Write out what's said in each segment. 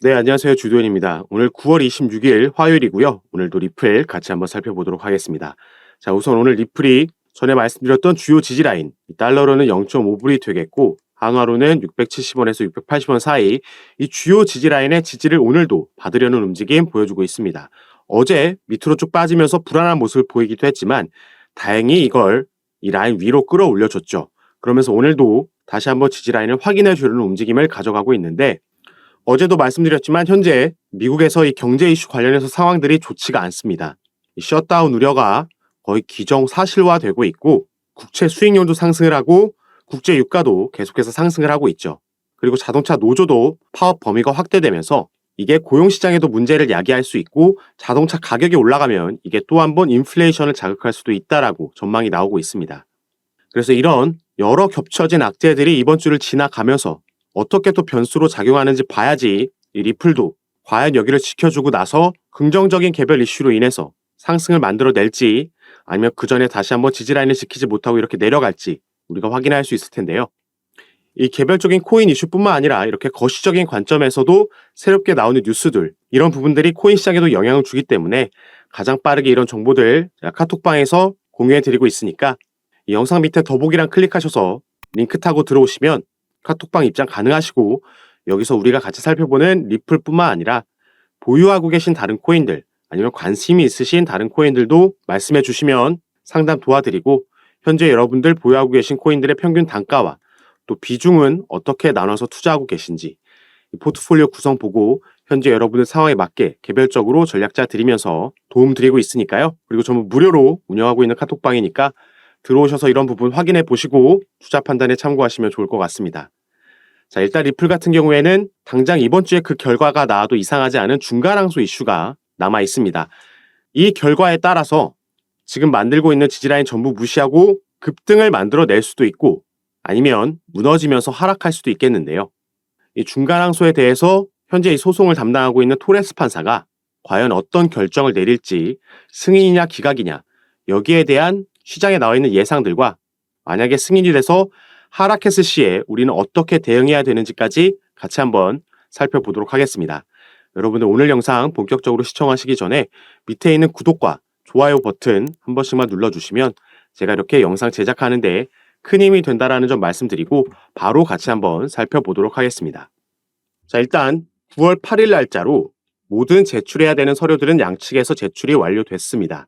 네, 안녕하세요. 주도현입니다. 오늘 9월 26일 화요일이고요. 오늘도 리플 같이 한번 살펴보도록 하겠습니다. 자, 우선 오늘 리플이 전에 말씀드렸던 주요 지지라인, 달러로는 0.5불이 되겠고, 한화로는 670원에서 680원 사이 이 주요 지지라인의 지지를 오늘도 받으려는 움직임 보여주고 있습니다. 어제 밑으로 쭉 빠지면서 불안한 모습을 보이기도 했지만 다행히 이걸 이 라인 위로 끌어올려줬죠. 그러면서 오늘도 다시 한번 지지라인을 확인해 주려는 움직임을 가져가고 있는데 어제도 말씀드렸지만 현재 미국에서 이 경제 이슈 관련해서 상황들이 좋지가 않습니다. 이 셧다운 우려가 거의 기정사실화되고 있고 국채 수익률도 상승을 하고 국제 유가도 계속해서 상승을 하고 있죠. 그리고 자동차 노조도 파업 범위가 확대되면서 이게 고용시장에도 문제를 야기할 수 있고 자동차 가격이 올라가면 이게 또 한 번 인플레이션을 자극할 수도 있다라고 전망이 나오고 있습니다. 그래서 이런 여러 겹쳐진 악재들이 이번 주를 지나가면서 어떻게 또 변수로 작용하는지 봐야지 이 리플도 과연 여기를 지켜주고 나서 긍정적인 개별 이슈로 인해서 상승을 만들어낼지 아니면 그 전에 다시 한번 지지라인을 지키지 못하고 이렇게 내려갈지 우리가 확인할 수 있을 텐데요. 이 개별적인 코인 이슈뿐만 아니라 이렇게 거시적인 관점에서도 새롭게 나오는 뉴스들 이런 부분들이 코인 시장에도 영향을 주기 때문에 가장 빠르게 이런 정보들 카톡방에서 공유해드리고 있으니까 이 영상 밑에 더보기란 클릭하셔서 링크 타고 들어오시면 카톡방 입장 가능하시고 여기서 우리가 같이 살펴보는 리플뿐만 아니라 보유하고 계신 다른 코인들 아니면 관심이 있으신 다른 코인들도 말씀해 주시면 상담 도와드리고 현재 여러분들 보유하고 계신 코인들의 평균 단가와 또 비중은 어떻게 나눠서 투자하고 계신지 포트폴리오 구성 보고 현재 여러분의 상황에 맞게 개별적으로 전략자 드리면서 도움 드리고 있으니까요. 그리고 전부 무료로 운영하고 있는 카톡방이니까 들어오셔서 이런 부분 확인해 보시고 투자 판단에 참고하시면 좋을 것 같습니다. 자, 일단 리플 같은 경우에는 당장 이번 주에 그 결과가 나와도 이상하지 않은 중간항소 이슈가 남아 있습니다. 이 결과에 따라서 지금 만들고 있는 지지라인 전부 무시하고 급등을 만들어낼 수도 있고 아니면 무너지면서 하락할 수도 있겠는데요. 이 중간항소에 대해서 현재 이 소송을 담당하고 있는 토레스 판사가 과연 어떤 결정을 내릴지 승인이냐 기각이냐 여기에 대한 시장에 나와 있는 예상들과 만약에 승인이 돼서 하락했을 시에 우리는 어떻게 대응해야 되는지까지 같이 한번 살펴보도록 하겠습니다. 여러분들 오늘 영상 본격적으로 시청하시기 전에 밑에 있는 구독과 좋아요 버튼 한 번씩만 눌러주시면 제가 이렇게 영상 제작하는데 큰 힘이 된다라는 점 말씀드리고 바로 같이 한번 살펴보도록 하겠습니다. 자, 일단 9월 8일 날짜로 모든 제출해야 되는 서류들은 양측에서 제출이 완료됐습니다.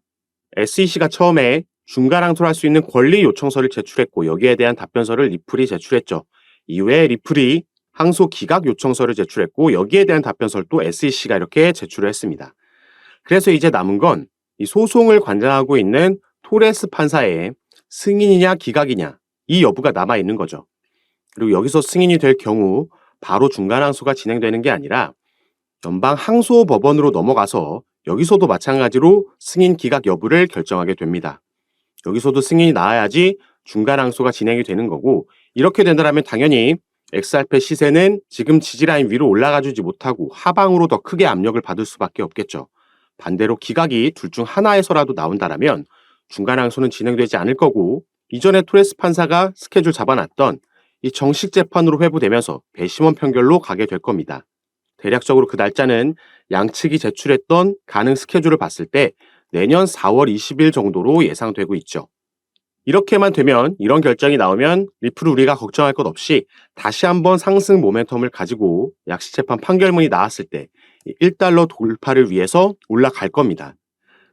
SEC가 처음에 중간항소를 할 수 있는 권리 요청서를 제출했고 여기에 대한 답변서를 리플이 제출했죠. 이후에 리플이 항소 기각 요청서를 제출했고 여기에 대한 답변서를 또 SEC가 이렇게 제출을 했습니다. 그래서 이제 남은 건 이 소송을 관장하고 있는 토레스 판사의 승인이냐 기각이냐 이 여부가 남아 있는 거죠. 그리고 여기서 승인이 될 경우 바로 중간항소가 진행되는 게 아니라 연방항소법원으로 넘어가서 여기서도 마찬가지로 승인 기각 여부를 결정하게 됩니다. 여기서도 승인이 나와야지 중간항소가 진행이 되는 거고 이렇게 된다면 당연히 XRP 시세는 지금 지지라인 위로 올라가주지 못하고 하방으로 더 크게 압력을 받을 수밖에 없겠죠. 반대로 기각이 둘 중 하나에서라도 나온다면 중간항소는 진행되지 않을 거고 이전에 토레스 판사가 스케줄 잡아놨던 이 정식 재판으로 회부되면서 배심원 판결로 가게 될 겁니다. 대략적으로 그 날짜는 양측이 제출했던 가능 스케줄을 봤을 때 내년 4월 20일 정도로 예상되고 있죠. 이렇게만 되면 이런 결정이 나오면 리플 우리가 걱정할 것 없이 다시 한번 상승 모멘텀을 가지고 약식재판 판결문이 나왔을 때 1달러 돌파를 위해서 올라갈 겁니다.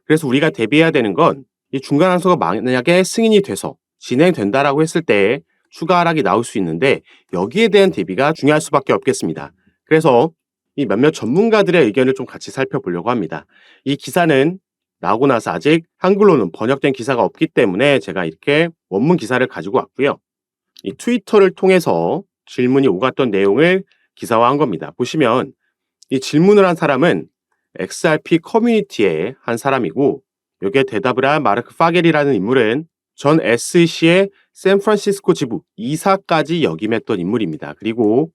그래서 우리가 대비해야 되는 건 이 중간항소가 만약에 승인이 돼서 진행된다라고 했을 때 추가 하락이 나올 수 있는데 여기에 대한 대비가 중요할 수밖에 없겠습니다. 그래서 이 몇몇 전문가들의 의견을 좀 같이 살펴보려고 합니다. 이 기사는 나오고 나서 아직 한글로는 번역된 기사가 없기 때문에 제가 이렇게 원문 기사를 가지고 왔고요. 이 트위터를 통해서 질문이 오갔던 내용을 기사화한 겁니다. 보시면 이 질문을 한 사람은 XRP 커뮤니티의 한 사람이고 여기에 대답을 한 마르크 파겔이라는 인물은 전 SEC의 샌프란시스코 지부 이사까지 역임했던 인물입니다. 그리고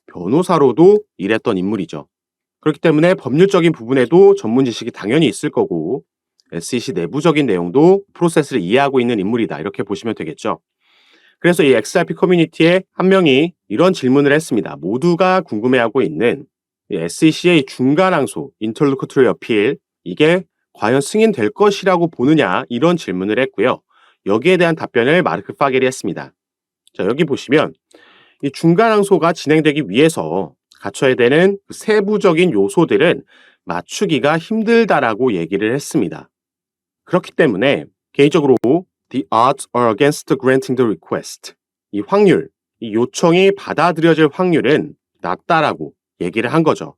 변호사로도 일했던 인물이죠. 그렇기 때문에 법률적인 부분에도 전문 지식이 당연히 있을 거고 SEC 내부적인 내용도 프로세스를 이해하고 있는 인물이다. 이렇게 보시면 되겠죠. 그래서 이 XRP 커뮤니티에 한 명이 이런 질문을 했습니다. 모두가 궁금해하고 있는 SEC의 중간 항소, interlocutory appeal, 이게 과연 승인될 것이라고 보느냐 이런 질문을 했고요. 여기에 대한 답변을 마르크 파겔이 했습니다. 자, 여기 보시면 이 중간 항소가 진행되기 위해서 갖춰야 되는 그 세부적인 요소들은 맞추기가 힘들다라고 얘기를 했습니다. 그렇기 때문에 개인적으로 the odds are against granting the request, 이 확률, 이 요청이 받아들여질 확률은 낮다라고 얘기를 한 거죠.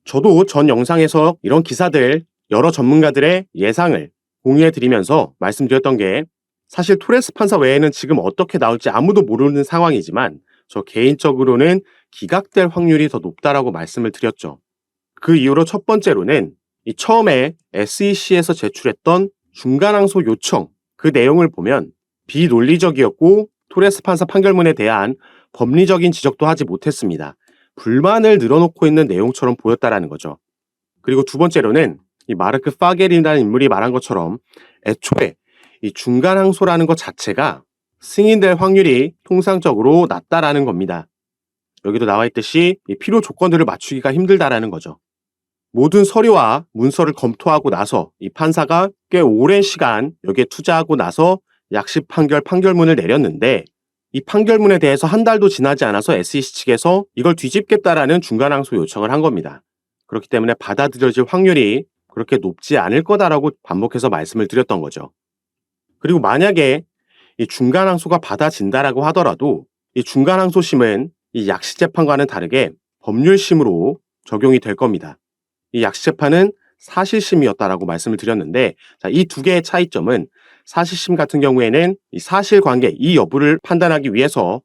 저도 전 영상에서 이런 기사들, 여러 전문가들의 예상을 공유해 드리면서 말씀드렸던 게 사실 토레스 판사 외에는 지금 어떻게 나올지 아무도 모르는 상황이지만 저 개인적으로는 기각될 확률이 더 높다라고 말씀을 드렸죠. 그 이유로 첫 번째로는 이 처음에 SEC에서 제출했던 중간항소 요청, 그 내용을 보면 비논리적이었고 토레스 판사 판결문에 대한 법리적인 지적도 하지 못했습니다. 불만을 늘어놓고 있는 내용처럼 보였다라는 거죠. 그리고 두 번째로는 이 마르크 파겔이라는 인물이 말한 것처럼 애초에 이 중간항소라는 것 자체가 승인될 확률이 통상적으로 낮다라는 겁니다. 여기도 나와 있듯이 이 필요 조건들을 맞추기가 힘들다라는 거죠. 모든 서류와 문서를 검토하고 나서 이 판사가 꽤 오랜 시간 여기에 투자하고 나서 약식 판결문을 내렸는데 이 판결문에 대해서 한 달도 지나지 않아서 SEC 측에서 이걸 뒤집겠다라는 중간항소 요청을 한 겁니다. 그렇기 때문에 받아들여질 확률이 그렇게 높지 않을 거다라고 반복해서 말씀을 드렸던 거죠. 그리고 만약에 이 중간항소가 받아진다라고 하더라도 이 중간항소심은 이 약식재판과는 다르게 법률심으로 적용이 될 겁니다. 이 약식재판은 사실심이었다라고 말씀을 드렸는데, 이 두 개의 차이점은 사실심 같은 경우에는 이 사실관계, 이 여부를 판단하기 위해서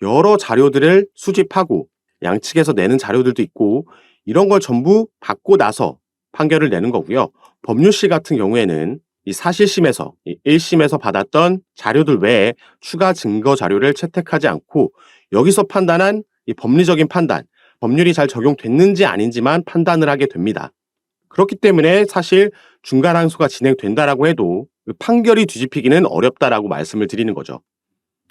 여러 자료들을 수집하고 양측에서 내는 자료들도 있고 이런 걸 전부 받고 나서 판결을 내는 거고요. 법률시 같은 경우에는 이 사실심에서, 이 1심에서 받았던 자료들 외에 추가 증거 자료를 채택하지 않고 여기서 판단한 이 법리적인 판단, 법률이 잘 적용됐는지 아닌지만 판단을 하게 됩니다. 그렇기 때문에 사실 중간항소가 진행된다라고 해도 그 판결이 뒤집히기는 어렵다라고 말씀을 드리는 거죠.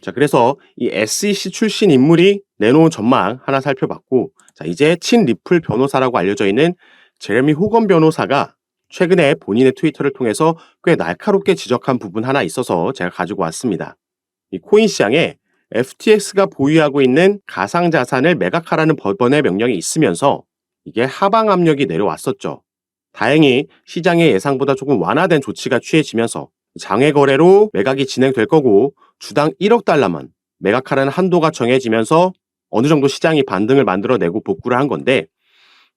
자, 그래서 이 SEC 출신 인물이 내놓은 전망 하나 살펴봤고, 자, 이제 친 리플 변호사라고 알려져 있는 제레미 호건 변호사가 최근에 본인의 트위터를 통해서 꽤 날카롭게 지적한 부분 하나 있어서 제가 가지고 왔습니다. 이 코인 시장에 FTX가 보유하고 있는 가상자산을 매각하라는 법원의 명령이 있으면서 이게 하방 압력이 내려왔었죠. 다행히 시장의 예상보다 조금 완화된 조치가 취해지면서 장외 거래로 매각이 진행될 거고 주당 1억 달러만 매각하라는 한도가 정해지면서 어느 정도 시장이 반등을 만들어내고 복구를 한 건데,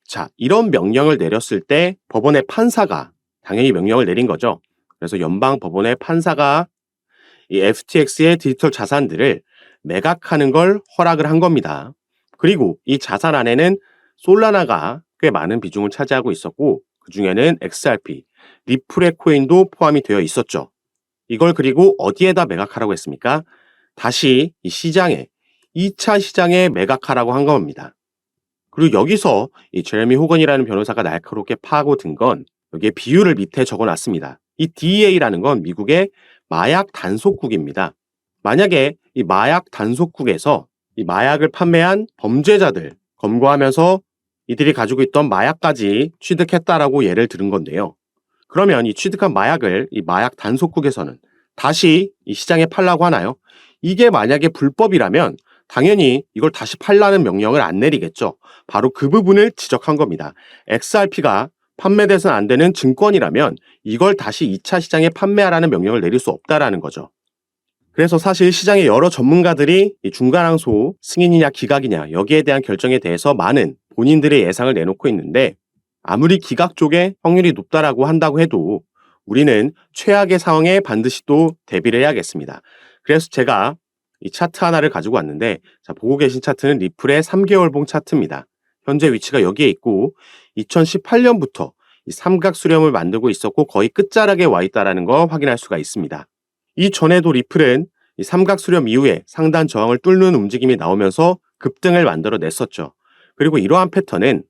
자, 이런 명령을 내렸을 때 법원의 판사가 당연히 명령을 내린 거죠. 그래서 연방 법원의 판사가 이 FTX의 디지털 자산들을 매각하는 걸 허락을 한 겁니다. 그리고 이 자산 안에는 솔라나가 꽤 많은 비중을 차지하고 있었고 그 중에는 XRP, 리플의 코인도 포함이 되어 있었죠. 이걸 그리고 어디에다 매각하라고 했습니까? 다시 이 시장에, 2차 시장에 매각하라고 한 겁니다. 그리고 여기서 이 제레미 호건이라는 변호사가 날카롭게 파고든 건 여기에 비율을 밑에 적어놨습니다. 이 DEA라는 건 미국의 마약 단속국입니다. 만약에 이 마약 단속국에서 이 마약을 판매한 범죄자들 검거하면서 이들이 가지고 있던 마약까지 취득했다라고 예를 들은 건데요. 그러면 이 취득한 마약을 이 마약 단속국에서는 다시 이 시장에 팔라고 하나요? 이게 만약에 불법이라면 당연히 이걸 다시 팔라는 명령을 안 내리겠죠. 바로 그 부분을 지적한 겁니다. XRP가 판매돼서는 안 되는 증권이라면 이걸 다시 2차 시장에 판매하라는 명령을 내릴 수 없다라는 거죠. 그래서 사실 시장의 여러 전문가들이 이 중간항소 승인이냐 기각이냐 여기에 대한 결정에 대해서 많은 본인들의 예상을 내놓고 있는데, 아무리 기각 쪽에 확률이 높다라고 한다고 해도 우리는 최악의 상황에 반드시 또 대비를 해야겠습니다. 그래서 제가 이 차트 하나를 가지고 왔는데, 자, 보고 계신 차트는 리플의 3개월봉 차트입니다. 현재 위치가 여기에 있고 2018년부터 이 삼각 수렴을 만들고 있었고 거의 끝자락에 와 있다는 거 확인할 수가 있습니다. 이전에도 리플은 이 삼각 수렴 이후에 상단 저항을 뚫는 움직임이 나오면서 급등을 만들어냈었죠. 그리고 이러한 패턴은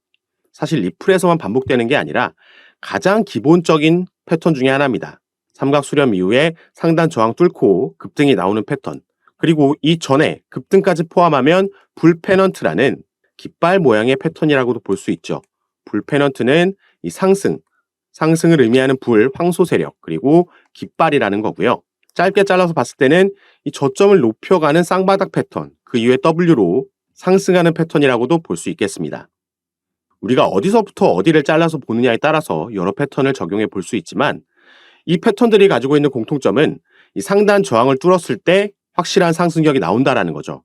사실 리플에서만 반복되는 게 아니라 가장 기본적인 패턴 중에 하나입니다. 삼각 수렴 이후에 상단 저항 뚫고 급등이 나오는 패턴. 그리고 이전에 급등까지 포함하면 불 페넌트라는 깃발 모양의 패턴이라고도 볼 수 있죠. 불 페넌트는 이 상승을 의미하는 불, 황소 세력, 그리고 깃발이라는 거고요. 짧게 잘라서 봤을 때는 이 저점을 높여가는 쌍바닥 패턴, 그 이후에 W로 상승하는 패턴이라고도 볼 수 있겠습니다. 우리가 어디서부터 어디를 잘라서 보느냐에 따라서 여러 패턴을 적용해 볼 수 있지만 이 패턴들이 가지고 있는 공통점은 이 상단 저항을 뚫었을 때 확실한 상승력이 나온다라는 거죠.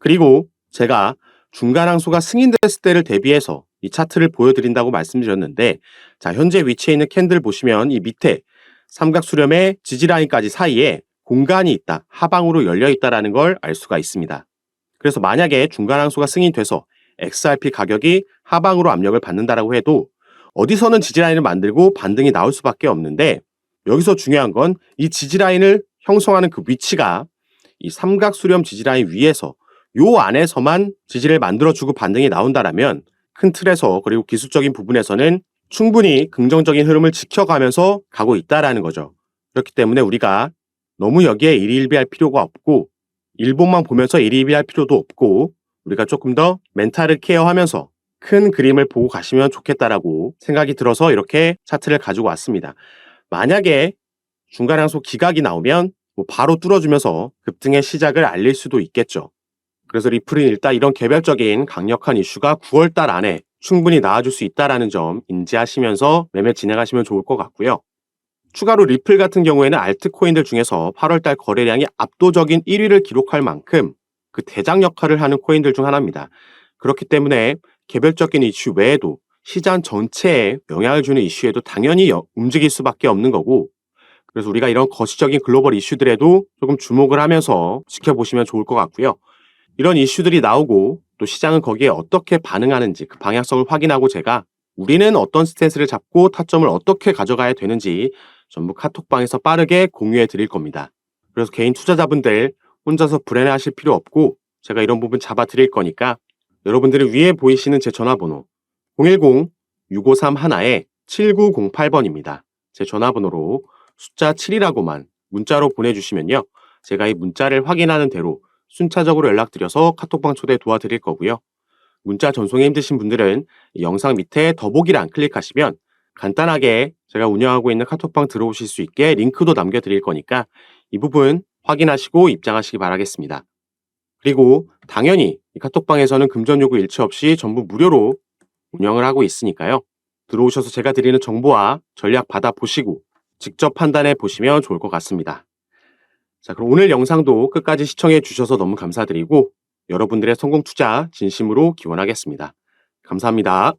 그리고 제가 중간 항소가 승인됐을 때를 대비해서 이 차트를 보여드린다고 말씀드렸는데, 자, 현재 위치해 있는 캔들 보시면 이 밑에 삼각 수렴의 지지라인까지 사이에 공간이 있다, 하방으로 열려 있다라는 걸 알 수가 있습니다. 그래서 만약에 중간 항소가 승인돼서 XRP 가격이 하방으로 압력을 받는다라고 해도 어디서는 지지라인을 만들고 반등이 나올 수밖에 없는데, 여기서 중요한 건 이 지지라인을 형성하는 그 위치가 이 삼각 수렴 지지라인 위에서 요 안에서만 지지를 만들어주고 반등이 나온다라면 큰 틀에서, 그리고 기술적인 부분에서는 충분히 긍정적인 흐름을 지켜가면서 가고 있다라는 거죠. 그렇기 때문에 우리가 너무 여기에 일희일비할 필요가 없고, 일봉만 보면서 일희일비할 필요도 없고, 우리가 조금 더 멘탈을 케어하면서 큰 그림을 보고 가시면 좋겠다라고 생각이 들어서 이렇게 차트를 가지고 왔습니다. 만약에 중간 항소 기각이 나오면 바로 뚫어주면서 급등의 시작을 알릴 수도 있겠죠. 그래서 리플은 일단 이런 개별적인 강력한 이슈가 9월달 안에 충분히 나와줄 수 있다는 점 인지하시면서 매매 진행하시면 좋을 것 같고요. 추가로 리플 같은 경우에는 알트코인들 중에서 8월달 거래량이 압도적인 1위를 기록할 만큼 그 대장 역할을 하는 코인들 중 하나입니다. 그렇기 때문에 개별적인 이슈 외에도 시장 전체에 영향을 주는 이슈에도 당연히 움직일 수밖에 없는 거고, 그래서 우리가 이런 거시적인 글로벌 이슈들에도 조금 주목을 하면서 지켜보시면 좋을 것 같고요. 이런 이슈들이 나오고 또 시장은 거기에 어떻게 반응하는지 그 방향성을 확인하고 제가 우리는 어떤 스탠스를 잡고 타점을 어떻게 가져가야 되는지 전부 카톡방에서 빠르게 공유해 드릴 겁니다. 그래서 개인 투자자분들 혼자서 불안해하실 필요 없고 제가 이런 부분 잡아 드릴 거니까 여러분들이 위에 보이시는 제 전화번호 010-653-7908번입니다. 제 전화번호로 숫자 7이라고만 문자로 보내주시면요. 제가 이 문자를 확인하는 대로 순차적으로 연락드려서 카톡방 초대 도와드릴 거고요. 문자 전송이 힘드신 분들은 영상 밑에 더보기란 클릭하시면 간단하게 제가 운영하고 있는 카톡방 들어오실 수 있게 링크도 남겨드릴 거니까 이 부분 확인하시고 입장하시기 바라겠습니다. 그리고 당연히 이 카톡방에서는 금전 요구 일체 없이 전부 무료로 운영을 하고 있으니까요. 들어오셔서 제가 드리는 정보와 전략 받아보시고 직접 판단해 보시면 좋을 것 같습니다. 자, 그럼 오늘 영상도 끝까지 시청해 주셔서 너무 감사드리고 여러분들의 성공 투자 진심으로 기원하겠습니다. 감사합니다.